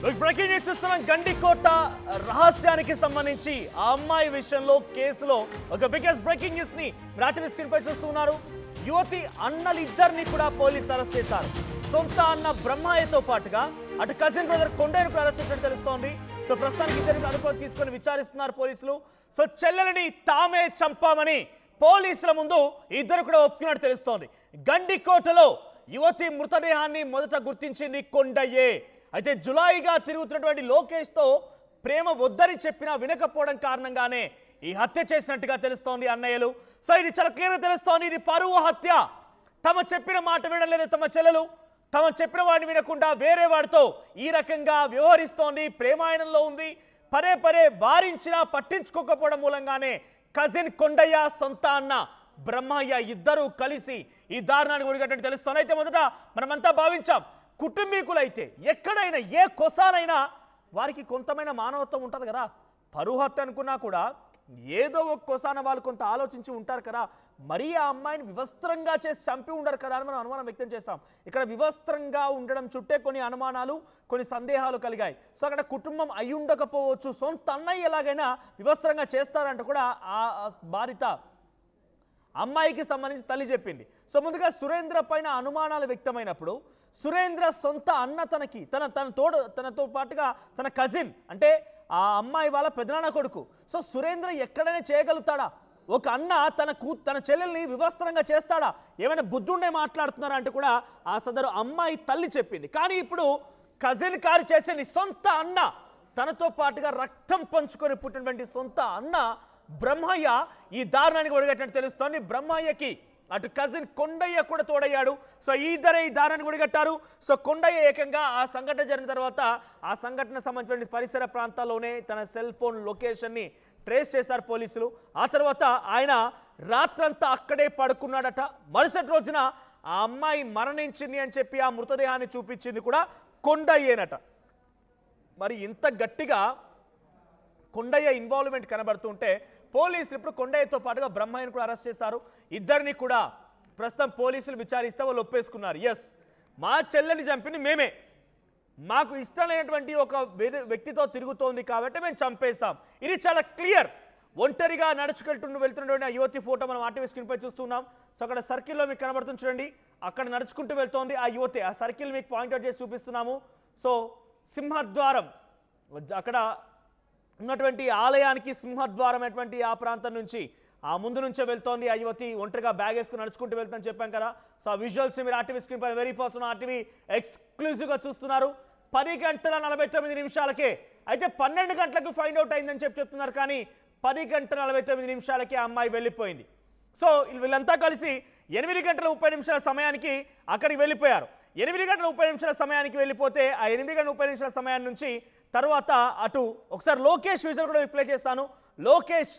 Breaking news చూస్తున్నాం. గండికోట రహస్యానికి సంబంధించి ఆ అమ్మాయి విషయంలో కేసులో ఒక బిగ్గెస్ట్ బ్రేకింగ్ న్యూస్ ని రాటివి స్క్రీన్ పై చూస్తున్నారు. యువతి అన్నలిద్దరిని కూడా పోలీసు అరెస్ట్ చేశారు. సొంత అన్న బ్రహ్మయ్యతో పాటుగా అటు కజిన్ బ్రదర్ కొండయ్యను అరెస్ట్ చేసినట్టు తెలుస్తోంది. సో ప్రస్తుతానికి ఇద్దరిని అదుపులోకి తీసుకొని విచారిస్తున్నారు పోలీసులు. సో చెల్లెలని తామే చంపామని పోలీసుల ముందు ఇద్దరు కూడా ఒప్పుకున్నట్టు తెలుస్తోంది. గండికోటలో యువతి మృతదేహాన్ని మొదట గుర్తించింది కొండయ్యే. అయితే జులాయిగా తిరుగుతున్నటువంటి లోకేష్తో ప్రేమ వద్దని చెప్పినా వినకపోవడం కారణంగానే ఈ హత్య చేసినట్టుగా తెలుస్తోంది అన్నయ్యలు. సో ఇది చాలా క్లియర్గా తెలుస్తోంది, ఇది పరువు హత్య. తమ చెప్పిన మాట వినలేదు తమ చెల్లెలు. తమ చెప్పిన వాడిని వినకుండా వేరే వాడితో ఈ రకంగా వ్యవహరిస్తోంది, ప్రేమాయణంలో ఉంది. పదే పదే వారించినా పట్టించుకోకపోవడం మూలంగానే కజిన్ కొండయ్య, సొంత అన్న బ్రహ్మయ్య ఇద్దరు కలిసి ఈ దారుణాన్ని ఒడిగట్టని తెలుస్తోంది. అయితే మొదట మనమంతా భావించాం, కుటుంబీకులైతే ఎక్కడైనా ఏ కొసానైనా వారికి కొంతమైన మానవత్వం ఉంటుంది కదా. పరువు హత్య అనుకున్నా కూడా ఏదో ఒక కొసాన వాళ్ళు కొంత ఆలోచించి ఉంటారు కదా. మరీ ఆ అమ్మాయిని వివస్త్రంగా చేసి చంపి ఉండరు కదా అని మనం అనుమానం వ్యక్తం చేస్తాం. ఇక్కడ వివస్త్రంగా ఉండడం చుట్టే కొన్ని అనుమానాలు, కొన్ని సందేహాలు కలిగాయి. సో అక్కడ కుటుంబం అయి ఉండకపోవచ్చు, సొంత అన్నయ్య ఎలాగైనా వివస్త్రంగా చేస్తారంట కూడా ఆ బాధిత అమ్మాయికి సంబంధించి తల్లి చెప్పింది. సో ముందుగా సురేంద్ర పైన అనుమానాలు వ్యక్తమైనప్పుడు సురేంద్ర సొంత అన్న తనతో పాటుగా తన కజిన్ అంటే ఆ అమ్మాయి వాళ్ళ పెదనాన్న కొడుకు. సో సురేంద్ర ఎక్కడైనా చేయగలుగుతాడా? ఒక అన్న తన చెల్లెల్ని వివస్త్రంగా చేస్తాడా? ఏమైనా బుద్ధుండే మాట్లాడుతున్నారా అంటే కూడా ఆ సదరు అమ్మాయి తల్లి చెప్పింది. కానీ ఇప్పుడు కజిన్ కారు చేసేది సొంత అన్న, తనతో పాటుగా రక్తం పంచుకొని పుట్టినటువంటి సొంత అన్న బ్రహ్మయ్య ఈ దారుణానికి ఒడిగట్టినట్టు తెలుస్తోంది. బ్రహ్మయ్యకి అటు కజిన్ కొండయ్య కూడా తోడయ్యాడు. సో ఈ ఇద్దరే ఈ దారుణానికి ఒడిగట్టారు. సో కొండయ్య ఏకంగా ఆ సంఘటన జరిగిన తర్వాత ఆ సంఘటన సంబంధించిన పరిసర ప్రాంతాల్లోనే తన సెల్ ఫోన్ లొకేషన్ని ట్రేస్ చేశారు పోలీసులు. ఆ తర్వాత ఆయన రాత్రంతా అక్కడే పడుకున్నాడట. మరుసటి రోజున ఆ అమ్మాయి మరణించింది అని చెప్పి ఆ మృతదేహాన్ని చూపించింది కూడా కొండయ్యేనట. మరి ఇంత గట్టిగా కొండయ్య ఇన్వాల్వ్మెంట్ కనబడుతుంటే పోలీసులు ఇప్పుడు కొండయ్యతో పాటుగా బ్రహ్మయ్యను కూడా అరెస్ట్ చేశారు. ఇద్దరిని కూడా ప్రస్తుతం పోలీసులు విచారిస్తే వాళ్ళు ఒప్పేసుకున్నారు. ఎస్, మా చెల్లెని చంపింది మేమే, మాకు ఇష్టం లేనటువంటి ఒక వ్యక్తితో తిరుగుతోంది కాబట్టి మేము చంపేస్తాం. ఇది చాలా క్లియర్. ఒంటరిగా వెళ్తున్నటువంటి ఆ యువతి ఫోటో మనం ఆర్టీవీ స్క్రీన్ పై చూస్తున్నాం. సో అక్కడ సర్కిల్లో మీకు కనబడుతుంది చూడండి, అక్కడ నడుచుకుంటూ వెళ్తోంది ఆ యువతి. ఆ సర్కిల్ మీకు పాయింట్అవుట్ చేసి చూపిస్తున్నాము. సో సింహద్వారం అక్కడ ఉన్నటువంటి ఆలయానికి సింహద్వారం అటువంటి ఆ ప్రాంతం నుంచి ఆ ముందు నుంచే వెళ్తోంది ఆ యువతి. ఒంటరిగా బ్యాగ్ వేసుకుని నడుచుకుంటూ వెళ్తానని చెప్పాం కదా. సో ఆ విజువల్స్ మీరు ఆర్టీవీ స్క్రీన్ పై వెరీ ఫస్ట్ ఆర్టీవీ ఎక్స్క్లూజివ్గా చూస్తున్నారు. 10:49 అయితే 12 గంటలకు ఫైండ్ అవుట్ అయిందని చెప్తున్నారు. కానీ 10:49 ఆ అమ్మాయి వెళ్ళిపోయింది. సో వీళ్ళంతా కలిసి 8:30 సమయానికి అక్కడికి వెళ్ళిపోయారు. 8:30 సమయానికి వెళ్ళిపోతే ఆ 8:30 సమయాన్ని నుంచి తర్వాత అటు ఒకసారి లోకేష్ విజువల్ కూడా ప్లే చేస్తాను. లోకేష్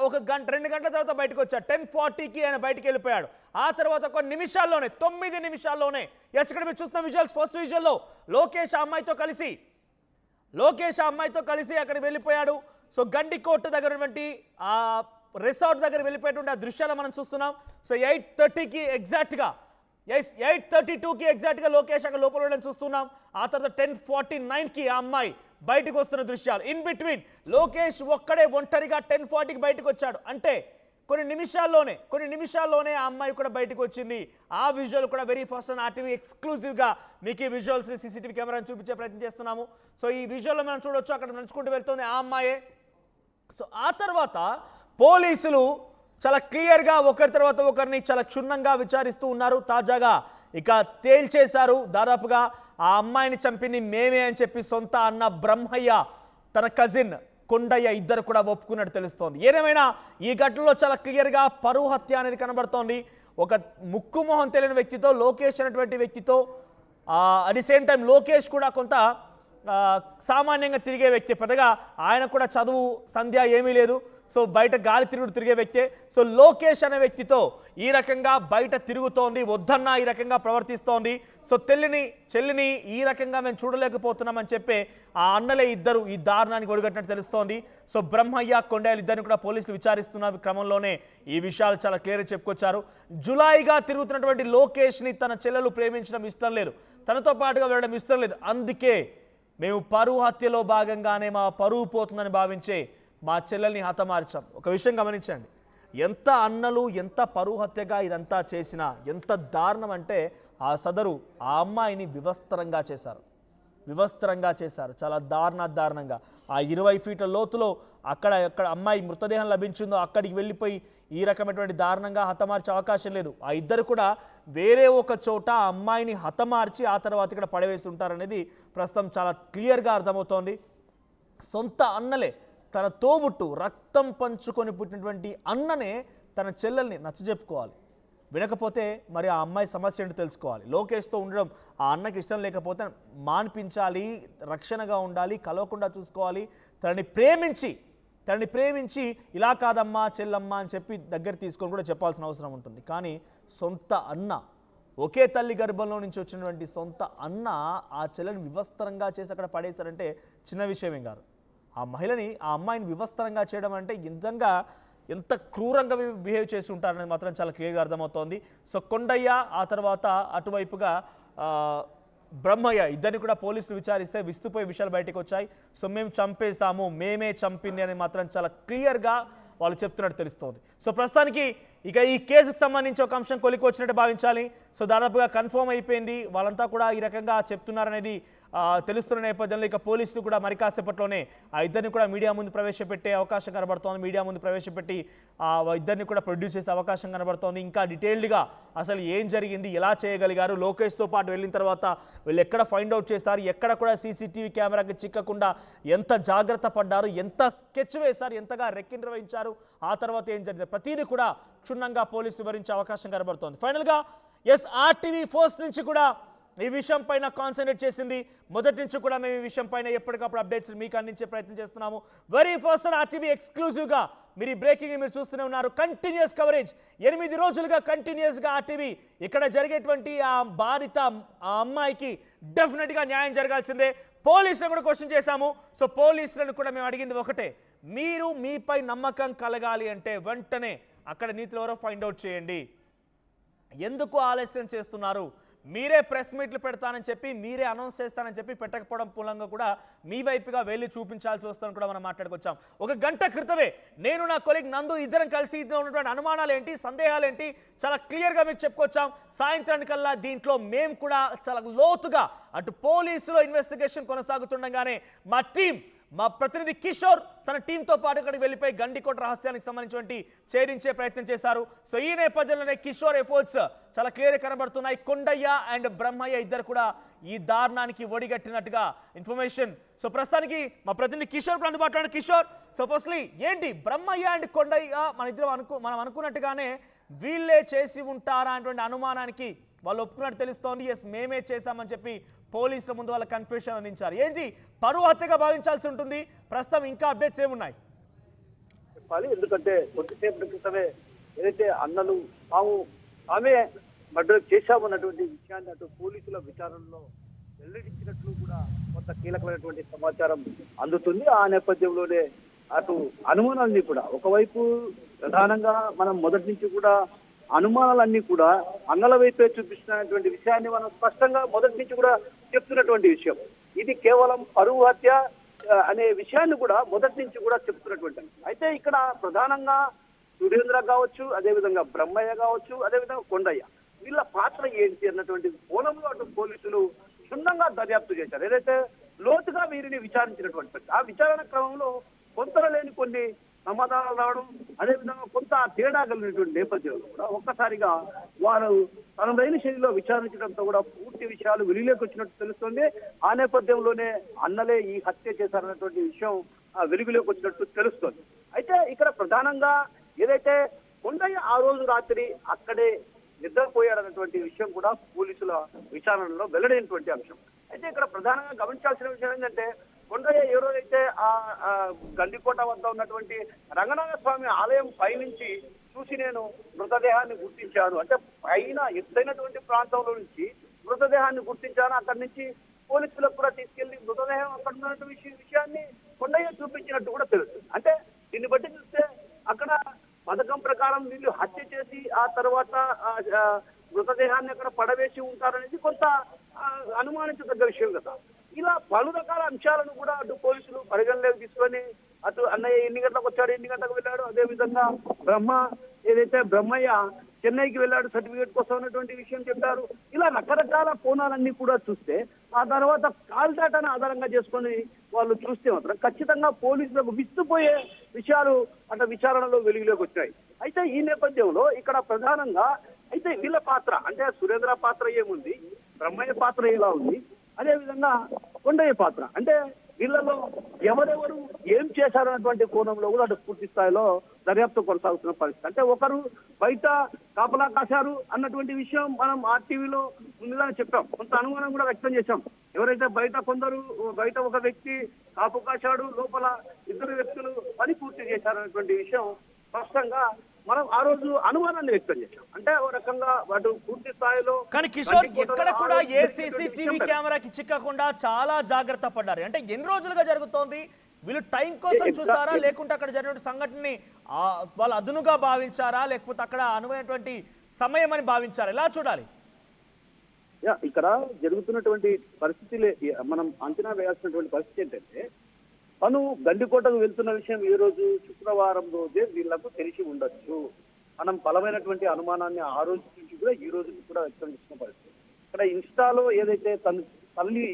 ఒక గంట 2 గంటల తర్వాత బయటకు వచ్చాడు. 10:40కి ఆయన బయటకు వెళ్ళిపోయాడు. ఆ తర్వాత కొన్ని నిమిషాల్లోనే 9 నిమిషాల్లోనే ఇక్కడ మీరు చూస్తున్న విజువల్స్, ఫస్ట్ విజువల్లో లోకేష్ ఆ అమ్మాయితో కలిసి అక్కడికి వెళ్ళిపోయాడు. సో గండికోట దగ్గర ఉన్నటువంటి ఆ రిసార్ట్ దగ్గర వెళ్ళిపోయేటువంటి ఆ దృశ్యాలు మనం చూస్తున్నాం. సో 8:30కి ఎగ్జాక్ట్గా 8:32కి ఎగ్జాక్ట్గా లోకేష్ అక్కడ లోపల ఉండడం చూస్తున్నాం. ఆ తర్వాత 10:49కి ఆ అమ్మాయి బయటకు వస్తున్న దృశ్యాలు. ఇన్ బిట్వీన్ లోకేష్ ఒక్కడే ఒంటరిగా 10:40కి బయటకు వచ్చాడు. అంటే కొన్ని నిమిషాల్లోనే ఆ అమ్మాయి కూడా బయటకు వచ్చింది. ఆ విజువల్ కూడా వెరీ ఫస్ట్ ఆర్టీవీ ఎక్స్క్లూజివ్గా మీకు ఈ విజువల్స్ని సీసీటీవీ కెమెరాని చూపించే ప్రయత్నం చేస్తున్నాము. సో ఈ విజువల్లో మనం చూడొచ్చు, అక్కడ నడుచుకుంటూ వెళ్తుంది ఆ అమ్మాయే. సో ఆ తర్వాత పోలీసులు చాలా క్లియర్గా ఒకరి తర్వాత ఒకరిని చాలా క్షుణ్ణంగా విచారిస్తూ ఉన్నారు. తాజాగా ఇక తేల్చేశారు, దాదాపుగా ఆ అమ్మాయిని చంపింది మేమే అని చెప్పి సొంత అన్న బ్రహ్మయ్య, తన కజిన్ కొండయ్య ఇద్దరు కూడా ఒప్పుకున్నట్టు తెలుస్తోంది. ఏదేమైనా ఈ ఘటనలో చాలా క్లియర్గా పరువు హత్య అనేది కనబడుతోంది. ఒక ముక్కు మొహం తెలియని వ్యక్తితో, లోకేష్ అనేటువంటి వ్యక్తితో, at the same time Lokesh కూడా కొంత సామాన్యంగా తిరిగే వ్యక్తి, పెద్దగా ఆయన కూడా చదువు సంధ్య ఏమీ లేదు. సో బయట గాలి తిరిగే వ్యక్తే. సో లోకేష్ అనే వ్యక్తితో ఈ రకంగా బయట తిరుగుతోంది, వద్దన్నా ఈ రకంగా ప్రవర్తిస్తోంది. సో చెల్లిని ఈ రకంగా మేము చూడలేకపోతున్నామని చెప్పే ఆ అన్నలే ఇద్దరు ఈ దారుణానికి ఒడిగట్టినట్టు తెలుస్తోంది. సో బ్రహ్మయ్య, కొండయ్య ఇద్దరిని కూడా పోలీసులు విచారిస్తున్న క్రమంలోనే ఈ విషయాలు చాలా క్లియర్గా చెప్పుకొచ్చారు. జులాయిగా తిరుగుతున్నటువంటి లోకేష్ని తన చెల్లెలు ప్రేమించడం ఇష్టం లేదు, తనతో పాటుగా వెళ్ళడం ఇష్టం లేదు. అందుకే మేము పరువు హత్యలో భాగంగానే మా పరువు పోతుందని భావించే మా చెల్లెల్ని హతమార్చాం. ఒక విషయం గమనించండి, ఎంత అన్నలు ఎంత పరువు హత్యగా ఇదంతా చేసినా ఎంత దారుణం అంటే ఆ సదరు ఆ అమ్మాయిని వివస్త్రంగా చేశారు. చాలా దారుణంగా ఆ 20 ఫీట్ల లోతులో అక్కడ అమ్మాయి మృతదేహం లభించిందో అక్కడికి వెళ్ళిపోయి ఈ రకమైనటువంటి దారుణంగా హతమార్చే అవకాశం లేదు. ఆ ఇద్దరు కూడా వేరే ఒక చోట ఆ అమ్మాయిని హతమార్చి ఆ తర్వాత ఇక్కడ పడవేసి ఉంటారనేది ప్రస్తుతం చాలా క్లియర్గా అర్థమవుతోంది. సొంత అన్నలే, తన తోబుట్టు రక్తం పంచుకొని పుట్టినటువంటి అన్ననే తన చెల్లెల్ని నచ్చజెప్పుకోవాలి. వినకపోతే మరి ఆ అమ్మాయి సమస్య ఏంటో తెలుసుకోవాలి. లోకేష్తో ఉండడం ఆ అన్నకి ఇష్టం లేకపోతే మాన్పించాలి, రక్షణగా ఉండాలి, కలవకుండా చూసుకోవాలి. తనని ప్రేమించి ఇలా కాదమ్మా చెల్లమ్మ అని చెప్పి దగ్గర తీసుకొని కూడా చెప్పాల్సిన అవసరం ఉంటుంది. కానీ సొంత అన్న, ఒకే తల్లి గర్భంలో నుంచి వచ్చినటువంటి సొంత అన్న ఆ చెల్లెని వివస్త్రంగా చేసి అక్కడ పడేశారంటే చిన్న విషయమేం కాదు. ఆ అమ్మాయిని వివస్త్రంగా చేయడం అంటే నిజంగా ఎంత క్రూరంగా బిహేవ్ చేసి ఉంటారనేది మాత్రం చాలా క్లియర్గా అర్థమవుతోంది. సో కొండయ్య ఆ తర్వాత అటువైపుగా బ్రహ్మయ్య ఇద్దరిని కూడా పోలీసులు విచారిస్తే విస్తుపోయే విషయాలు బయటకు వచ్చాయి. సో మేము చంపేశాము, మేమే చంపింది అని మాత్రం చాలా క్లియర్గా వాళ్ళు చెప్తున్నట్టు తెలుస్తోంది. సో ప్రస్తుతానికి ఇక ఈ కేసుకు సంబంధించి ఒక అంశం కొలికి వచ్చినట్టు భావించాలి. సో దాదాపుగా కన్ఫర్మ్ అయిపోయింది, వాళ్ళంతా కూడా ఈ రకంగా చెప్తున్నారనేది తెలుస్తున్న నేపథ్యంలో ఇక పోలీసులు కూడా మరి కాసేపట్లోనే ఆ ఇద్దరిని కూడా మీడియా ముందు ప్రవేశపెట్టే అవకాశం కనబడుతోంది. మీడియా ముందు ప్రవేశపెట్టి ఆ ఇద్దరిని కూడా ప్రొడ్యూస్ చేసే అవకాశం కనబడుతోంది. ఇంకా డీటెయిల్డ్గా అసలు ఏం జరిగింది, ఎలా చేయగలిగారు, లోకేష్తో పాటు వెళ్ళిన తర్వాత వీళ్ళు ఎక్కడ ఫైండ్ అవుట్ చేశారు, ఎక్కడ కూడా సీసీటీవీ కెమెరాకి చిక్కకుండా ఎంత జాగ్రత్త పడ్డారు, ఎంత స్కెచ్ వేశారు, ఎంతగా నిర్వహించారు, ఆ తర్వాత ఏం జరిగింది ప్రతిదీ కూడా క్షుణ్ణంగా పోలీసులు వివరించే అవకాశం కనబడుతోంది. ఫైనల్గా ఆర్టీవీ ఫస్ట్ నుంచి కూడా ఈ విషయం పైన కాన్సన్ట్రేట్ చేసింది. మొదటి నుంచి కూడా మేము ఈ విషయం పైన ఎప్పటికప్పుడు అప్డేట్స్ మీకు అందించే ప్రయత్నం చేస్తున్నాము. వెరీ ఫస్ట్ ఆర్టీవీ ఎక్స్క్లూజివ్గా మీరు ఈ బ్రేకింగ్ మీరు చూస్తూనే ఉన్నారు. కంటిన్యూస్ కవరేజ్ 8 రోజులుగా కంటిన్యూస్గా ఆర్టీవీ ఇక్కడ జరిగేటువంటి ఆ బాధిత ఆ అమ్మాయికి డెఫినెట్గా న్యాయం జరగాల్సిందే. పోలీసులను కూడా క్వశ్చన్ చేశాము. సో పోలీసులను కూడా మేము అడిగింది ఒకటే, మీరు మీపై నమ్మకం కలగాలి అంటే వెంటనే అక్కడ నీతిలో ఎవరో ఫైండ్ అవుట్ చేయండి. ఎందుకు ఆలస్యం చేస్తున్నారు? మీరే ప్రెస్ మీట్లు పెడతానని చెప్పి, మీరే అనౌన్స్ చేస్తానని చెప్పి పెట్టకపోవడం మూలంగా కూడా మీ వైపుగా వెళ్ళి చూపించాల్సి వస్తుందని కూడా మనం మాట్లాడుకొచ్చాం. 1 గంట క్రితమే నేను నా కొలీగ్ నందు ఇద్దరం కలిసి ఇందులో ఉన్నటువంటి అనుమానాలు ఏంటి, సందేహాలు ఏంటి చాలా క్లియర్గా మీకు చెప్పుకొచ్చాం. సాయంత్రానికల్లా దీంట్లో మేము కూడా చాలా లోతుగా అటు పోలీసులో ఇన్వెస్టిగేషన్ కొనసాగుతుండగానే మా ప్రతినిధి కిషోర్ తన టీంతో పాటు ఇక్కడికి వెళ్ళిపోయి గండికోట రహస్యానికి సంబంధించినటువంటి ఛేదించే ప్రయత్నం చేశారు. సో ఈ నేపథ్యంలోనే కిషోర్ ఎఫర్ట్స్ చాలా క్లియర్గా కనబడుతున్నాయి. కొండయ్య అండ్ బ్రహ్మయ్య ఇద్దరు కూడా ఈ దారుణానికి ఒడిగట్టినట్టుగా ఇన్ఫర్మేషన్. సో ప్రస్తుతానికి మా ప్రతినిధి కిషోర్ అందుబాటులో. కిషోర్, సో ఫస్ట్లీ ఏంటి బ్రహ్మయ్య అండ్ కొండయ్య మనం అనుకున్నట్టుగానే వీళ్ళే చేసి ఉంటారా అనేటువంటి అనుమానానికి వాళ్ళు ఒప్పుకున్నట్టు తెలుస్తోంది. ఎస్ మేమే చేశామని చెప్పి పోలీసుల ముందు వాళ్ళ కన్ఫ్యూషన్ అందించారు. ఏంటి పరువు హత్యగా భావించాల్సి ఉంటుంది? ప్రస్తుతం ఇంకా అప్డేట్స్ ఏమున్నాయి? చెప్పాలి, ఎందుకంటే కొద్దిసేపటి క్రితమే ఏదైతే అన్నలు ఆమె మర్డర్ చేశామన్నటువంటి విషయాన్ని అటు పోలీసుల విచారణలో వెల్లడించినట్లు కూడా కొంత కీలకమైనటువంటి సమాచారం అందుతుంది. ఆ నేపథ్యంలోనే అటు అనుమానాలన్నీ కూడా ఒకవైపు ప్రధానంగా మనం మొదటి నుంచి కూడా అనుమానాలన్నీ కూడా అన్నల వైపే చూపిస్తున్నటువంటి విషయాన్ని మనం స్పష్టంగా మొదటి నుంచి కూడా చెప్తున్నటువంటి విషయం. ఇది కేవలం పరువు హత్య అనే విషయాన్ని కూడా మొదటి నుంచి కూడా చెప్తున్నటువంటి. అయితే ఇక్కడ ప్రధానంగా సురేంద్ర కావచ్చు, అదేవిధంగా బ్రహ్మయ్య కావచ్చు, అదేవిధంగా కొండయ్య వీళ్ళ పాత్ర ఏంటి అన్నటువంటి కోణంలో అటు పోలీసులు క్షుణ్ణంగా దర్యాప్తు చేశారు. ఏదైతే లోతుగా వీరిని విచారించినటువంటి ఆ విచారణ క్రమంలో పొంతరలేని కొన్ని సమాధానాలు రావడం, అదేవిధంగా కొంత తేడా కలిగినటువంటి నేపథ్యంలో కూడా ఒక్కసారిగా వారు తనదైన శైలిలో విచారించడంతో కూడా పూర్తి విషయాలు వెలుగులోకి వచ్చినట్టు తెలుస్తుంది. ఆ నేపథ్యంలోనే అన్నలే ఈ హత్య చేశారన్నటువంటి విషయం వెలుగులోకి వచ్చినట్టు తెలుస్తుంది. అయితే ఇక్కడ ప్రధానంగా ఏదైతే కొండయ్య ఆ రోజు రాత్రి అక్కడే నిద్రపోయాడన్నటువంటి విషయం కూడా పోలీసుల విచారణలో వెల్లడైనటువంటి అంశం. అయితే ఇక్కడ ప్రధానంగా గమనించాల్సిన విషయం ఏంటంటే కొండయ్య ఏ రోజైతే ఆ గండికోట వద్ద ఉన్నటువంటి రంగనాథ స్వామి ఆలయం పైనుంచి చూసి నేను మృతదేహాన్ని గుర్తించాను అంటే పైన ఎత్తైనటువంటి ప్రాంతంలో నుంచి మృతదేహాన్ని గుర్తించాను, అక్కడి నుంచి పోలీసులకు కూడా తీసుకెళ్లి మృతదేహం అక్కడ ఉన్నటువంటి విషయాన్ని కొండయ్య చూపించినట్టు కూడా తెలుస్తుంది. అంటే దీన్ని బట్టి చూస్తే అక్కడ పథకం ప్రకారం వీళ్ళు హత్య చేసి ఆ తర్వాత మృతదేహాన్ని అక్కడ పడవేసి ఉంటారనేది కొంత అనుమానించదగ్గ విషయం కదా. ఇలా పలు రకాల అంశాలను కూడా అటు పోలీసులు పరిగణలోకి తీసుకొని అటు అన్నయ్య ఎన్ని గంటలకు వచ్చాడు, ఎన్ని గంటలకు వెళ్ళాడు, అదే విధంగా బ్రహ్మయ్య చెన్నైకి వెళ్ళాడు సర్టిఫికేట్ కోసం అన్నటువంటి విషయం చెప్పారు. ఇలా రకరకాల కోణాలన్నీ కూడా చూస్తే ఆ తర్వాత కాల్ డేటాను ఆధారంగా చేసుకొని వాళ్ళు చూస్తే మాత్రం ఖచ్చితంగా పోలీసులకు విస్తుపోయే విషయాలు అటు విచారణలో వెలుగులోకి వచ్చాయి. అయితే ఈ నేపథ్యంలో ఇక్కడ ప్రధానంగా అయితే వీళ్ళ పాత్ర అంటే సురేంద్ర పాత్ర ఏముంది, బ్రహ్మయ్య పాత్ర ఎలా ఉంది, అదే విధంగా కొండయ్య పాత్ర అంటే వీళ్ళలో ఎవరెవరు ఏం చేశారన్నటువంటి కోణంలో కూడా అటు పూర్తి స్థాయిలో దర్యాప్తు కొనసాగుతున్న పరిస్థితి. అంటే ఒకరు బయట కాపలా కాశారు అన్నటువంటి విషయం మనం ఆర్టీవీలో ముందుగానే చెప్పాం, కొంత అనుమానం కూడా వ్యక్తం చేశాం. ఎవరైతే బయట ఒక వ్యక్తి కాపు కాశాడు, లోపల ఇద్దరు వ్యక్తులు పని పూర్తి చేశారన్నటువంటి విషయం స్పష్టంగా మనం ఆ రోజు అనుమానాన్ని వ్యక్తం చేశాం. అంటే ఓ రకంగా వాటి పూర్తి స్థాయిలో కానీ కిషోర్ ఎక్కడ కూడా ఏ సీసీటీవీ కెమెరాకి చిక్కకుండా చాలా జాగ్రత్త పడ్డారు. అంటే ఎన్ని రోజులుగా జరుగుతోంది, వీళ్ళు టైం కోసం చూసారా లేకుంటే అక్కడ జరిగిన సంఘటనని వాళ్ళు అదునుగా భావించారా లేకపోతే అక్కడ అనువైనటువంటి సమయం అని భావించారా, ఎలా చూడాలి? ఇక్కడ జరుగుతున్నటువంటి పరిస్థితులే మనం అంచనా వేయాల్సినటువంటి పరిస్థితి ఏంటంటే తను గండికోటకు వెళ్తున్న విషయం ఈ రోజు శుక్రవారం రోజే వీళ్లకు తెలిసి ఉండొచ్చు. మనం బలమైనటువంటి అనుమానాన్ని ఆ రోజు నుంచి కూడా ఈ రోజు కూడా వ్యక్తం చేస్తున్న పరిస్థితి. ఇక్కడ ఇన్స్టాలో ఏదైతే తల్లి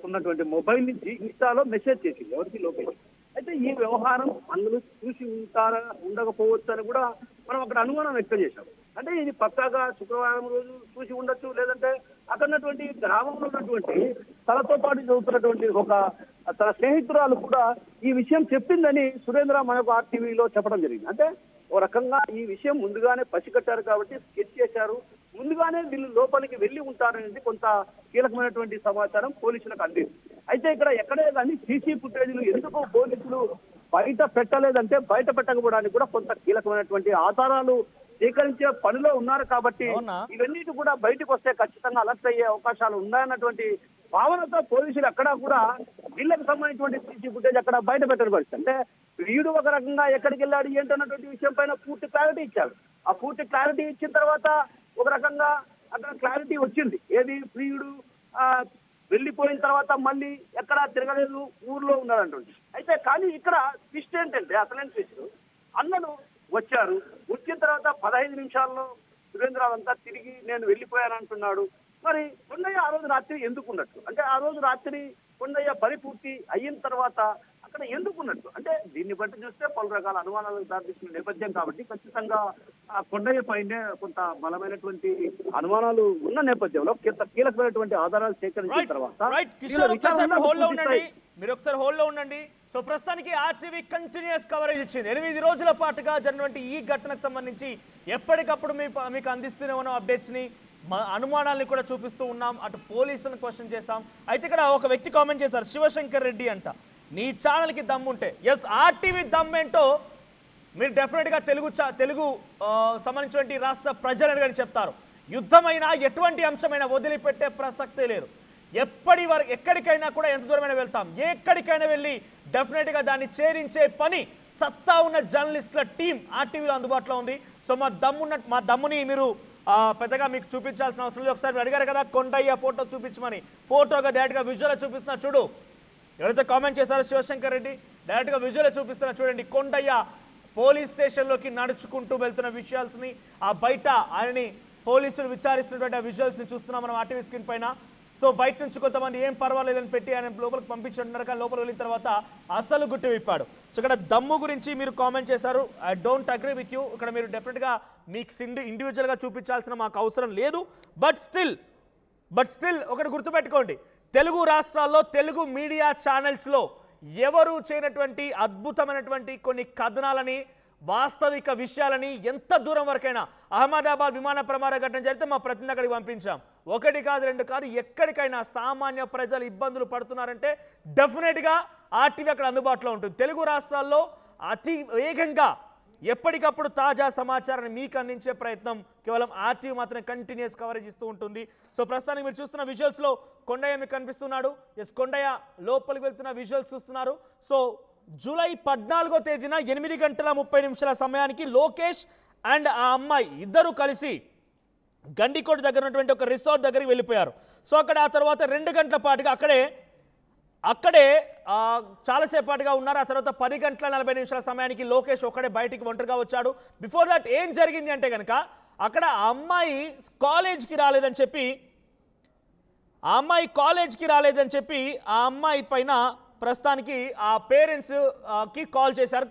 ఉన్నటువంటి మొబైల్ నుంచి ఇన్స్టాలో మెసేజ్ చేసింది ఎవరికి, లోకేష్. అయితే ఈ వ్యవహారం అందులో చూసి ఉండకపోవచ్చు అని కూడా మనం అక్కడ అనుమానం వ్యక్తం చేశాం. అంటే ఇది పక్కాగా శుక్రవారం రోజు చూసి ఉండొచ్చు, లేదంటే అక్కడ ఉన్నటువంటి గ్రామంలో ఉన్నటువంటి తనతో పాటు చదువుతున్నటువంటి తన స్నేహితురాలు కూడా ఈ విషయం చెప్పిందని సురేంద్ర మనకు ఆర్టీవీలో చెప్పడం జరిగింది. అంటే ఓ రకంగా ఈ విషయం ముందుగానే పసిగట్టారు కాబట్టి స్కెచ్ చేశారు, ముందుగానే వీళ్ళు లోపలికి వెళ్ళి ఉంటారనేది కొంత కీలకమైనటువంటి సమాచారం పోలీసులకు అందింది. అయితే ఇక్కడ ఎక్కడే కానీ సీసీ ఫుటేజీలు ఎందుకు పోలీసులు బయట పెట్టలేదంటే బయట పెట్టకపోవడానికి కూడా కొంత కీలకమైనటువంటి ఆధారాలు సేకరించే పనిలో ఉన్నారు కాబట్టి ఇవన్నిటి కూడా బయటకు వస్తే ఖచ్చితంగా అలర్ట్ అయ్యే అవకాశాలు ఉన్నాయన్నటువంటి భావనతో పోలీసులు అక్కడ కూడా వీళ్ళకి సంబంధించినటువంటి సీసీ ఫుటేజ్ అక్కడ బయట పెట్టని పరిస్థితి. అంటే వీడు ఒక రకంగా ఎక్కడికి వెళ్ళాడు ఏంటన్నటువంటి విషయం పైన పూర్తి క్లారిటీ ఇచ్చాడు. ఆ పూర్తి క్లారిటీ ఇచ్చిన తర్వాత ఒక రకంగా అక్కడ క్లారిటీ వచ్చింది. ఏది ప్రియుడు వెళ్ళిపోయిన తర్వాత మళ్ళీ ఎక్కడా తిరగలేదు, ఊర్లో ఉన్నాడంటుంది. అయితే కానీ ఇక్కడ ట్విస్ట్ ఏంటంటే అసలైన ట్విస్ట్, అన్నలు వచ్చారు, వచ్చిన తర్వాత 15 నిమిషాల్లో సురేంద్ర అంతా తిరిగి నేను వెళ్ళిపోయాను అంటున్నాడు. మరి కొండయ్య ఆ రోజు రాత్రి ఎందుకున్నట్టు, అంటే ఆ రోజు రాత్రి కొండయ్య పరిపూర్తి అయిన తర్వాత అక్కడ ఎందుకున్నట్టు, అంటే దీన్ని బట్టి చూస్తే పలు రకాల అనుమానాలకు దారితీసిన నేపథ్యం కాబట్టి ఖచ్చితంగా ఆ కొండయ్య పైనే కొంత బలమైనటువంటి అనుమానాలు ఉన్న నేపథ్యంలో కీలకమైనటువంటి ఆధారాలు సేకరించిన తర్వాత మీరు ఒకసారి హోల్డ్లో ఉండండి. సో ప్రస్తుతానికి ఆర్టీవీ కంటిన్యూస్ కవరేజ్ ఇచ్చింది. 8 రోజుల పాటుగా జరిగినటువంటి ఈ ఘటనకు సంబంధించి ఎప్పటికప్పుడు మీకు అందిస్తూనే ఉన్న అప్డేట్స్ని, అనుమానాలను కూడా చూపిస్తూ ఉన్నాం. అటు పోలీసులను క్వశ్చన్ చేశాం. అయితే ఇక్కడ ఒక వ్యక్తి కామెంట్ చేశారు, శివశంకర్ రెడ్డి అంట, నీ ఛానల్కి దమ్ముంటే. ఎస్, ఆర్టీవీ దమ్మేంటో మీరు డెఫినెట్గా తెలుగు సంబంధించినటువంటి రాష్ట్ర ప్రజలని కానీ చెప్తారు. యుద్ధమైనా ఎటువంటి అంశమైనా వదిలిపెట్టే ప్రసక్తే లేదు. ఎక్కడికైనా కూడా ఎంత దూరమైనా వెళ్తాం, ఎక్కడికైనా వెళ్ళి డెఫినెట్గా దాన్ని చేరించే పని సత్తా ఉన్న జర్నలిస్టుల టీం ఆర్టీవీలో అందుబాటులో ఉంది. సో మా దమ్ముని మీరు పెద్దగా మీకు చూపించాల్సిన అవసరం లేదు. ఒకసారి అడిగారు కదా కొండయ్య ఫోటో చూపించమని, ఫోటోగా డైరెక్ట్గా విజువల్ చూపిస్తున్నా చూడు. ఎవరైతే కామెంట్ చేశారో శివశంకర్ రెడ్డి, డైరెక్ట్గా విజువల్ చూపిస్తున్నా చూడండి. కొండయ్య పోలీస్ స్టేషన్లోకి నడుచుకుంటూ వెళ్తున్న విజువల్స్ని, ఆ బయట ఆయనని పోలీసులు విచారిస్తున్నటువంటి ఆ విజువల్స్ని చూస్తున్నాం మనం ఆర్టీవీ స్క్రీన్ పైన. సో బయట నుంచి కొంతమంది ఏం పర్వాలేదని పెట్టి ఆయన లోపలికి పంపించుంటున్నారు, కానీ లోపలికి వెళ్ళిన తర్వాత అసలు గుట్టి విప్పాడు. సో ఇక్కడ దమ్ము గురించి మీరు కామెంట్ చేశారు, I don't agree with you. ఇక్కడ మీరు డెఫినెట్గా మీకు ఇండివిజువల్గా చూపించాల్సిన మాకు అవసరం లేదు. బట్ స్టిల్ ఒకటి గుర్తుపెట్టుకోండి, తెలుగు రాష్ట్రాల్లో తెలుగు మీడియా ఛానల్స్లో ఎవరు చేయనటువంటి అద్భుతమైనటువంటి కొన్ని కథనాలని, వాస్తవిక విషయాలని ఎంత దూరం వరకైనా, అహ్మదాబాద్ విమాన ప్రమాద ఘటన జరిగితే మా ప్రతినిధి అక్కడికి పంపించాం. 1 కాదు 2 కాదు, ఎక్కడికైనా సామాన్య ప్రజలు ఇబ్బందులు పడుతున్నారంటే డెఫినెట్గా ఆర్టీవీ అక్కడ అందుబాటులో ఉంటుంది. తెలుగు రాష్ట్రాల్లో అతి వేగంగా ఎప్పటికప్పుడు తాజా సమాచారాన్ని మీకు అందించే ప్రయత్నం కేవలం ఆర్టీవీ మాత్రమే కంటిన్యూస్ కవరేజ్ ఇస్తూ ఉంటుంది. సో ప్రస్తుతానికి మీరు చూస్తున్న విజువల్స్లో కొండయ్య మీకు కనిపిస్తున్నాడు. ఎస్, కొండయ్య లోపలికి వెళ్తున్న విజువల్స్ చూస్తున్నారు. సో జూలై 14వ తేదీన 8:30 సమయానికి లోకేష్ అండ్ ఆ అమ్మాయి ఇద్దరు కలిసి గండికోట దగ్గర ఉన్నటువంటి ఒక రిసార్ట్ దగ్గరికి వెళ్ళిపోయారు. సో అక్కడ ఆ తర్వాత 2 గంటల పాటుగా అక్కడే అక్కడే చాలాసేపటిగా ఉన్నారు. ఆ తర్వాత 10 గంటల 40 నిమిషాల సమయానికి లోకేష్ ఒక్కడే బయటికి ఒంటరిగా వచ్చాడు. బిఫోర్ దట్ ఏం జరిగింది అంటే కనుక అక్కడ ఆ అమ్మాయి కాలేజ్కి రాలేదని చెప్పి ఆ అమ్మాయి పైన ప్రస్తుతానికి ఆ పేరెంట్స్ కి కాల్ చేశారు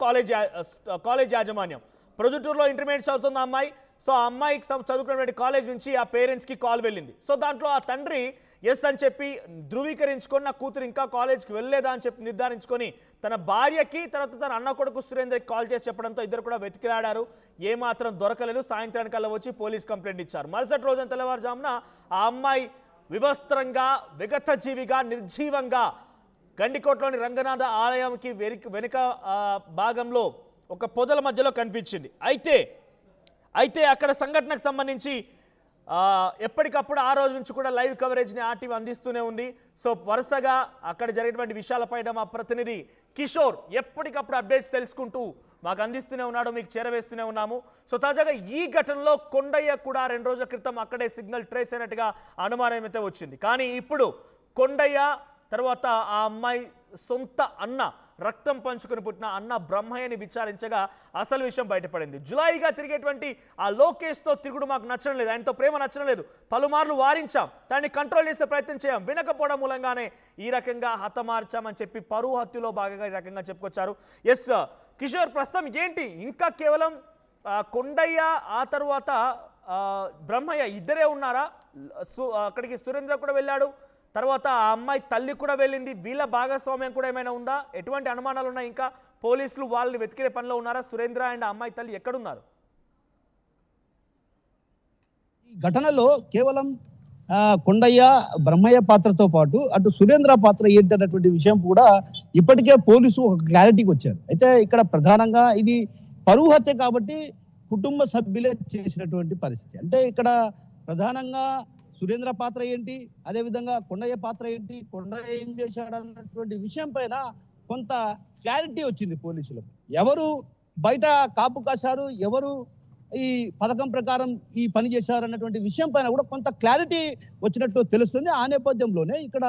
కాలేజ్ యాజమాన్యం. ప్రొద్దుటూరులో ఇంటర్మీడియట్ చదువుతుంది ఆ అమ్మాయి. సో ఆ అమ్మాయికి చదువుకున్నటువంటి కాలేజ్ నుంచి ఆ పేరెంట్స్కి కాల్ వెళ్ళింది. సో దాంట్లో ఆ తండ్రి ఎస్ అని చెప్పి ధృవీకరించుకొని నా కూతురు ఇంకా కాలేజ్కి వెళ్ళలేదా అని చెప్పి నిర్ధారించుకొని తన భార్యకి తర్వాత తన అన్న కొడుకు సురేంద్రకి కాల్ చేసి చెప్పడంతో ఇద్దరు కూడా వెతికిలాడారు. ఏమాత్రం దొరకలేదు. సాయంత్రానికల్లా వచ్చి పోలీస్ కంప్లైంట్ ఇచ్చారు. మరుసటి రోజున తెల్లవారుజామున ఆ అమ్మాయి వివస్త్రంగా విగతజీవిగా నిర్జీవంగా గండికోటలోని రంగనాథ ఆలయంకి వెనుక భాగంలో ఒక పొదల మధ్యలో కనిపించింది. అయితే అక్కడ సంఘటనకు సంబంధించి ఎప్పటికప్పుడు ఆ రోజు నుంచి కూడా లైవ్ కవరేజ్ని ఆర్టీవీ అందిస్తూనే ఉంది. సో వరుసగా అక్కడ జరిగేటువంటి విషయాలపైన మా ప్రతినిధి కిషోర్ ఎప్పటికప్పుడు అప్డేట్స్ తెలుసుకుంటూ మాకు అందిస్తూనే ఉన్నాడు, మీకు చేరవేస్తూనే ఉన్నాము. సో తాజాగా ఈ ఘటనలో కొండయ్య కూడా 2 రోజుల క్రితం అక్కడే సిగ్నల్ ట్రేస్ అయినట్టుగా అనుమానం అయితే వచ్చింది. కానీ ఇప్పుడు కొండయ్య తర్వాత ఆ అమ్మాయి సొంత అన్న, రక్తం పంచుకుని పుట్టిన అన్న బ్రహ్మయ్యని విచారించగా అసలు విషయం బయటపడింది. జులాయిగా తిరిగేటువంటి ఆ లోకేష్తో తిరుగుడు మాకు నచ్చడం లేదు, ఆయనతో ప్రేమ నచ్చడం లేదు. పలుమార్లు వారించాం, దాన్ని కంట్రోల్ చేసే ప్రయత్నం చేయం, వినకపోవడం మూలంగానే ఈ రకంగా హతమార్చామని చెప్పి పరువు హత్యలో భాగంగా ఈ రకంగా చెప్పుకొచ్చారు. ఎస్ కిషోర్, ప్రస్తుతం ఏంటి ఇంకా కేవలం కొండయ్య ఆ తర్వాత బ్రహ్మయ్య ఇద్దరే ఉన్నారా? అక్కడికి సురేంద్ర కూడా వెళ్ళాడు, తర్వాత ఆ అమ్మాయి తల్లి కూడా వెళ్ళింది. వీళ్ళ భాగస్వామ్యం కూడా ఏమైనా ఉందా? ఎటువంటి అనుమానాలు ఉన్నాయి? ఇంకా పోలీసులు వాళ్ళని వెతికే పనిలో ఉన్నారా? సురేంద్ర అండ్ అమ్మాయి తల్లి ఎక్కడున్నారు? ఈ ఘటనలో కేవలం కొండయ్య బ్రహ్మయ్య పాత్రతో పాటు అటు సురేంద్ర పాత్ర ఏంటన్నటువంటి విషయం కూడా ఇప్పటికే పోలీసు ఒక క్లారిటీకి వచ్చారు. అయితే ఇక్కడ ప్రధానంగా ఇది పరువు హత్య కాబట్టి కుటుంబ సభ్యులే చేసినటువంటి పరిస్థితి. అంటే ఇక్కడ ప్రధానంగా సురేంద్ర పాత్ర ఏంటి, అదేవిధంగా కొండయ్య పాత్ర ఏంటి, కొండయ్య ఏం చేశాడు అన్నటువంటి విషయం పైన కొంత క్లారిటీ వచ్చింది పోలీసులకు. ఎవరు బయట కాపు కాశారు, ఎవరు ఈ పథకం ప్రకారం ఈ పని చేశారు అన్నటువంటి విషయం పైన కూడా కొంత క్లారిటీ వచ్చినట్టు తెలుస్తుంది. ఆ నేపథ్యంలోనే ఇక్కడ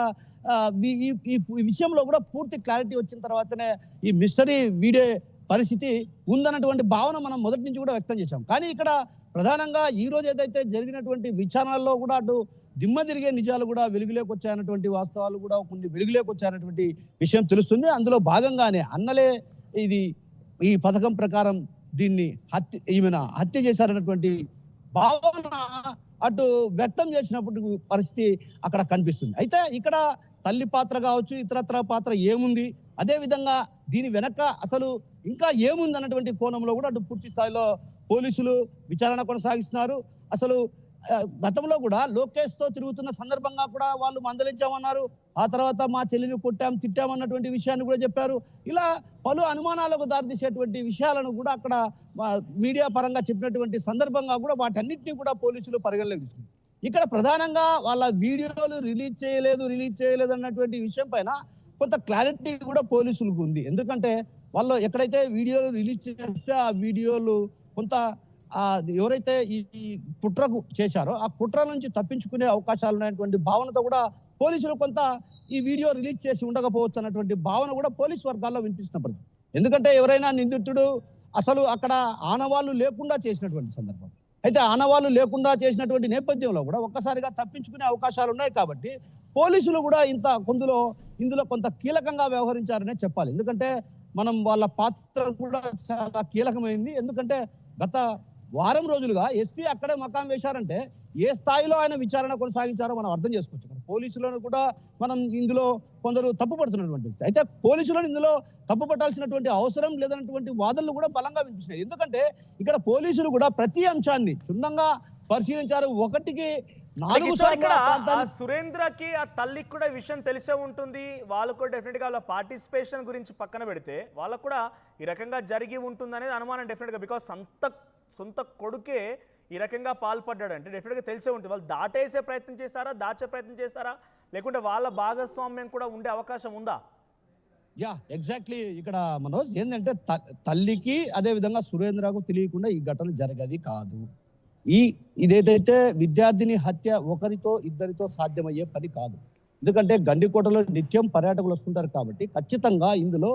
ఈ విషయంలో కూడా పూర్తి క్లారిటీ వచ్చిన తర్వాతనే ఈ మిస్టరీ వీడే పరిస్థితి ఉందన్నటువంటి భావన మనం మొదటి నుంచి కూడా వ్యక్తం చేశాం. కానీ ఇక్కడ ప్రధానంగా ఈ రోజు ఏదైతే జరిగినటువంటి విచారణలో కూడా అటు దిమ్మ తిరిగే నిజాలు కూడా వెలుగులోకి వచ్చాయన్నటువంటి వాస్తవాలు కూడా కొన్ని వెలుగులోకి వచ్చాయన్నటువంటి విషయం తెలుస్తుంది. అందులో భాగంగానే అన్నలే ఇది ఈ పథకం ప్రకారం దీన్ని హత్య చేశారన్నటువంటి భావన అటు వ్యక్తం చేసినప్పుడు పరిస్థితి అక్కడ కనిపిస్తుంది. అయితే ఇక్కడ తల్లి పాత్ర కావచ్చు, ఇతరత్ర పాత్ర ఏముంది, అదే విధంగా దీని వెనక అసలు ఇంకా ఏముంది అన్నటువంటి కోణంలో కూడా అటు పూర్తి స్థాయిలో పోలీసులు విచారణ కొనసాగిస్తున్నారు. అసలు గతంలో కూడా లోకేష్ తో తిరుగుతున్న సందర్భంగా కూడా వాళ్ళు మందలించామన్నారు, ఆ తర్వాత మా చెల్లిని తిట్టామన్నటువంటి విషయాన్ని కూడా చెప్పారు. ఇలా పలు అనుమానాలకు దారితీసేటువంటి విషయాలను కూడా అక్కడ మీడియా పరంగా చెప్పినటువంటి సందర్భంగా కూడా వాటన్నిటినీ కూడా పోలీసులు పరిగణలోకి తీసుకున్నారు. ఇక్కడ ప్రధానంగా వాళ్ళ వీడియోలు రిలీజ్ చేయలేదు అన్నటువంటి విషయం పైన కొంత క్లారిటీ కూడా పోలీసులకు ఉంది. ఎందుకంటే వాళ్ళు ఎక్కడైతే వీడియోలు రిలీజ్ చేస్తే ఆ వీడియోలు కొంత ఎవరైతే ఈ కుట్రకు చేశారో ఆ కుట్ర నుంచి తప్పించుకునే అవకాశాలు ఉన్నటువంటి భావనతో కూడా పోలీసులు కొంత ఈ వీడియో రిలీజ్ చేసి ఉండకపోవచ్చు అన్నటువంటి భావన కూడా పోలీస్ వర్గాల్లో వినిపిస్తున్నప్పుడు. ఎందుకంటే ఎవరైనా నిందితుడు అసలు అక్కడ ఆనవాళ్ళు లేకుండా చేసినటువంటి సందర్భం, అయితే ఆనవాళ్ళు లేకుండా చేసినటువంటి నేపథ్యంలో కూడా ఒక్కసారిగా తప్పించుకునే అవకాశాలు ఉన్నాయి. కాబట్టి పోలీసులు కూడా ఇందులో కొంత కీలకంగా వ్యవహరించారనే చెప్పాలి. ఎందుకంటే మనం వాళ్ళ పాత్ర కూడా చాలా కీలకమైంది. ఎందుకంటే గత వారం రోజులుగా ఎస్పీ అక్కడే మకాం వేశారంటే ఏ స్థాయిలో ఆయన విచారణ కొనసాగించారో మనం అర్థం చేసుకోవచ్చు. పోలీసులను కూడా మనం ఇందులో కొందరు తప్పుపడుతున్నటువంటి, అయితే పోలీసులను ఇందులో తప్పుపట్టాల్సినటువంటి అవసరం లేదన్నటువంటి వాదనలు కూడా బలంగా వినిపిస్తున్నాయి. ఎందుకంటే ఇక్కడ పోలీసులు కూడా ప్రతి అంశాన్ని క్షుణ్ణంగా పరిశీలించారు. 1-4 సార్లు సురేంద్రకి ఆ తల్లికి కూడా విషయం తెలిసే ఉంటుంది. వాళ్ళు కూడా డెఫినెట్ గా వాళ్ళ పార్టిసిపేషన్ గురించి పక్కన పెడితే వాళ్ళకు కూడా ఈ రకంగా జరిగి ఉంటుంది అనేది అనుమానం డెఫినెట్ గా. బికాస్ సొంత కొడుకే ఈ రకంగా పాల్పడ్డాడు అంటే డెఫినెట్ గా తెలిసే ఉంటుంది. వాళ్ళు దాచే ప్రయత్నం చేశారా లేకుంటే వాళ్ళ భాగస్వామ్యం కూడా ఉండే అవకాశం ఉందా? ఎగ్జాక్ట్లీ. ఇక్కడ మనోజ్ ఏంటంటే తల్లికి అదే విధంగా సురేంద్రకు తెలియకుండా ఈ ఘటన జరగది కాదు. ఇదేదైతే విద్యార్థిని హత్య ఒకరితో ఇద్దరితో సాధ్యమయ్యే పని కాదు. ఎందుకంటే గండికోటలో నిత్యం పర్యాటకులు వస్తుంటారు కాబట్టి ఖచ్చితంగా ఇందులో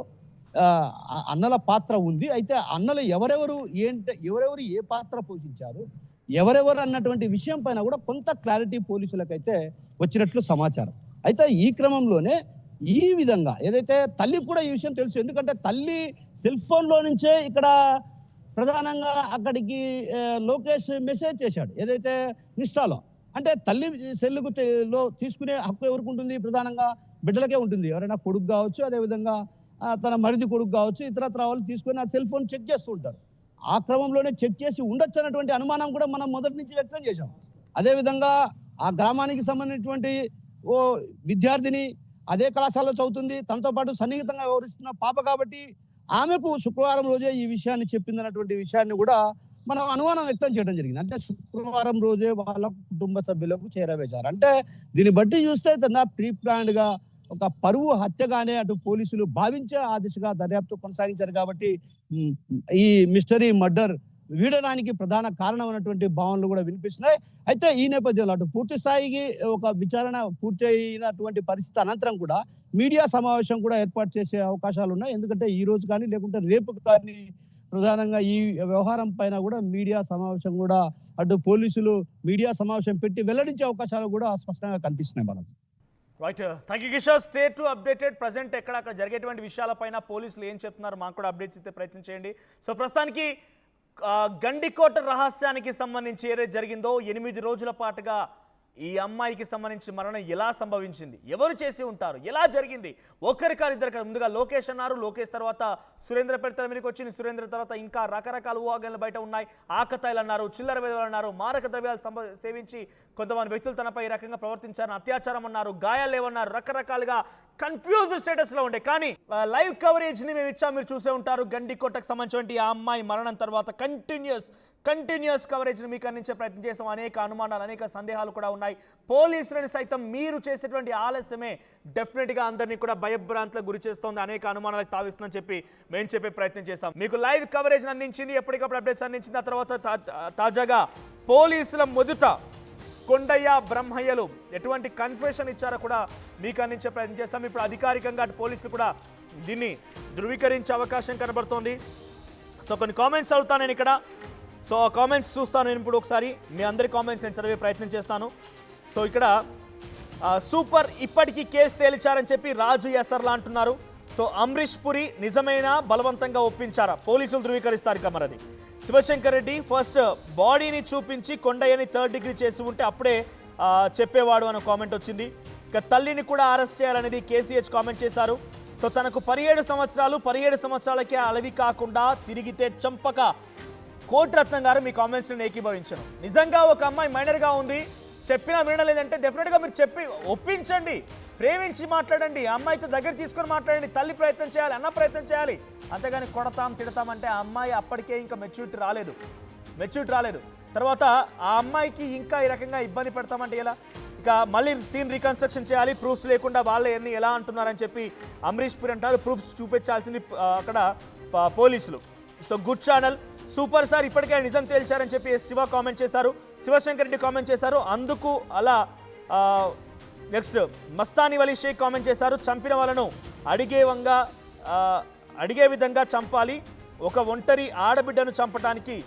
అన్నల పాత్ర ఉంది. అయితే అన్నలు ఎవరెవరు ఏ పాత్ర పోషించారు, ఎవరెవరు అన్నటువంటి విషయం పైన కూడా కొంత క్లారిటీ పోలీసులకైతే వచ్చినట్లు సమాచారం. అయితే ఈ క్రమంలోనే ఈ విధంగా ఏదైతే తల్లికి కూడా ఈ విషయం తెలుసు, ఎందుకంటే తల్లి సెల్ ఫోన్లో నుంచే ఇక్కడ ప్రధానంగా అక్కడికి లోకేష్ మెసేజ్ చేశాడు ఏదైతే ఇన్స్టాలో. అంటే తల్లి సెల్లుకు తీసుకునే హక్కు ఎవరికి ఉంటుంది? ప్రధానంగా బిడ్డలకే ఉంటుంది. ఎవరైనా కొడుకు కావచ్చు, అదేవిధంగా తన మరిది కొడుకు కావచ్చు, ఇతరత్ర వాళ్ళు తీసుకొని ఆ సెల్ ఫోన్ చెక్ చేస్తూ ఉంటారు. ఆ క్రమంలోనే చెక్ చేసి ఉండొచ్చు అన్నటువంటి అనుమానం కూడా మనం మొదటి నుంచి వ్యక్తం చేశాం. అదేవిధంగా ఆ గ్రామానికి సంబంధించినటువంటి ఓ విద్యార్థిని అదే కళాశాలలో చదువుతుంది, తనతో పాటు సన్నిహితంగా వ్యవహరిస్తున్న పాప కాబట్టి ఆమెకు శుక్రవారం రోజే ఈ విషయాన్ని చెప్పిందన్నటువంటి విషయాన్ని కూడా మనం అనుమానం వ్యక్తం చేయడం జరిగింది. అంటే శుక్రవారం రోజే వాళ్ళ కుటుంబ సభ్యులకు చేరవేశారు. అంటే దీన్ని బట్టి చూస్తే తన ప్రీ ప్లాన్డ్ గా ఒక పరువు హత్యగానే అటు పోలీసులు భావించే ఆ దిశగా దర్యాప్తు కొనసాగించారు. కాబట్టి ఈ మిస్టరీ మర్డర్ వీడడానికి ప్రధాన కారణం అన్నటువంటి భావనలు కూడా వినిపిస్తున్నాయి. అయితే ఈ నేపథ్యంలో అటు పూర్తి స్థాయికి ఒక విచారణ పూర్తి అయినటువంటి పరిస్థితి అనంతరం కూడా మీడియా సమావేశం కూడా ఏర్పాటు చేసే అవకాశాలు ఉన్నాయి. ఎందుకంటే ఈ రోజు కానీ లేకుంటే రేపు కానీ ప్రధానంగా ఈ వ్యవహారం పైన కూడా మీడియా సమావేశం కూడా అటు పోలీసులు మీడియా సమావేశం పెట్టి వెల్లడించే అవకాశాలు కూడా స్పష్టంగా కనిపిస్తున్నాయి. మనం right, thank you Kishore. Stay to updated. Present అక్కడ జరిగేటువంటి విషయాలపైన పోలీసులు ఏం చెప్తున్నారు మాకు కూడా అప్డేట్స్ ఇచ్చే ప్రయత్నం చేయండి. సో ప్రస్తుతానికి గండికోట రహస్యానికి సంబంధించి ఏదైతే జరిగిందో 8 రోజుల పాటుగా ఈ అమ్మాయికి సంబంధించి మరణం ఎలా సంభవించింది, ఎవరు చేసి ఉంటారు, ఎలా జరిగింది, ఒక్కరికారు ఇద్దరు. ముందుగా లోకేష్ అన్నారు, లోకేష్ తర్వాత సురేంద్ర పెడతల మీదకి వచ్చింది, సురేంద్ర తర్వాత ఇంకా రకరకాల ఊహాగానాలు బయట ఉన్నాయి. ఆకతాయిలు అన్నారు, చిల్లర వేదలు అన్నారు, మారక ద్రవ్యాలు సేవించి కొంతమంది వ్యక్తులు తనపై ఈ రకంగా ప్రవర్తించారు, అత్యాచారం అన్నారు, గాయాలు లేవన్నారు, రకరకాలుగా కన్ఫ్యూజ్డ్ స్టేటస్ లో ఉండే. కానీ లైవ్ కవరేజ్ ని మేము ఇచ్చాం, మీరు చూసే ఉంటారు. గండికోటకు సంబంధించిన ఆ అమ్మాయి మరణం తర్వాత కంటిన్యూస్ కవరేజ్ ని మీకు అందించే ప్రయత్నం చేసాం. అనేక అనుమానాలు, అనేక సందేహాలు కూడా ఉన్నాయి. పోలీసులని సైతం మీరు చేసేటువంటి ఆలస్యమే డెఫినెట్ గా అందరినీ కూడా భయభ్రాంతులకు గురి చేస్తోంది, అనేక అనుమానాలకు తావిస్తుందని చెప్పి మేము చెప్పే ప్రయత్నం చేశాం. మీకు లైవ్ కవరేజ్ అందించింది, ఎప్పటికప్పుడు అప్డేట్స్ అందించింది. ఆ తర్వాత తాజాగా పోలీసుల మొదట కొండయ్య బ్రహ్మయ్యలు ఎటువంటి కన్ఫెషన్ ఇచ్చారో కూడా మీకు అందించే ప్రయత్నం చేస్తాం. ఇప్పుడు అధికారికంగా పోలీసులు కూడా దీన్ని ధృవీకరించే అవకాశం కనబడుతోంది. సో కొన్ని కామెంట్స్ చదువుతాను నేను ఇక్కడ. సో ఆ కామెంట్స్ చూస్తాను నేను ఇప్పుడు ఒకసారి. మీ అందరి కామెంట్స్ నేను చదివే ప్రయత్నం చేస్తాను. సో ఇక్కడ సూపర్, ఇప్పటికీ కేసు తేల్చారని చెప్పి రాజు ఎసర్లా అంటున్నారు. సో అమరీష్ పురి నిజమైన బలవంతంగా ఒప్పించారా, పోలీసులు ధృవీకరిస్తారు ఇక మరది. శివశంకర్ రెడ్డి ఫస్ట్ బాడీని చూపించి కొండయ్యని 3rd డిగ్రీ చేసి ఉంటే అప్పుడే చెప్పేవాడు అనే కామెంట్ వచ్చింది. ఇక తల్లిని కూడా అరెస్ట్ చేయాలనేది కేసీహెచ్ కామెంట్ చేశారు. సో తనకు 17 సంవత్సరాలకే అలవి కాకుండా తిరిగితే చంపక కోటిరత్నం గారు మీ కామెంట్స్ని ఏకీభవించారు. నిజంగా ఒక అమ్మాయి మైనర్గా ఉంది, చెప్పినా వినలేదంటే డెఫినెట్గా మీరు చెప్పి ఒప్పించండి, ప్రేమించి మాట్లాడండి, అమ్మాయితో దగ్గర తీసుకొని మాట్లాడండి, తల్లి ప్రయత్నం చేయాలి, అన్న ప్రయత్నం చేయాలి. అంతేగాని కొడతాం తిడతామంటే ఆ అమ్మాయి అప్పటికే ఇంకా మెచ్యూరిటీ రాలేదు. తర్వాత ఆ అమ్మాయికి ఇంకా ఈ రకంగా ఇబ్బంది పెడతామంటే ఎలా? ఇక మళ్ళీ సీన్ రీకన్స్ట్రక్షన్ చేయాలి, ప్రూఫ్స్ లేకుండా వాళ్ళే ఎలా అంటున్నారని చెప్పి అమరీష్ పురి అంటారు. ప్రూఫ్స్ చూపించాల్సింది అక్కడ పోలీసులు. So good channel, super sir, ఇప్పటికే నిజం తేల్చారని చెప్పి శివ కామెంట్ చేశారు, శివశంకర్ రెడ్డి కామెంట్ చేశారు. అందుకు అలా నెక్స్ట్ మస్తానీ వలీ షేక్ కామెంట్ చేశారు. చంపిన వాళ్ళను అడిగే విధంగా చంపాలి, ఒక ఒంటరి ఆడబిడ్డను చంపడానికి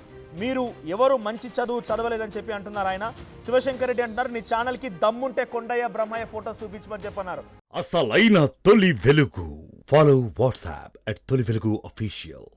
మీరు ఎవరు మంచి చదవలేదని చెప్పి అంటున్నారు ఆయన. శివశంకర్ రెడ్డి అంటున్నారు, నీ ఛానల్కి దమ్ముంటే కొండయ్య బ్రహ్మయ్య ఫోటో చూపించమని చెప్పన్నారు. అసలైన తొలి వెలుగు. ఫాలో వాట్సాప్ @తొలి వెలుగు official.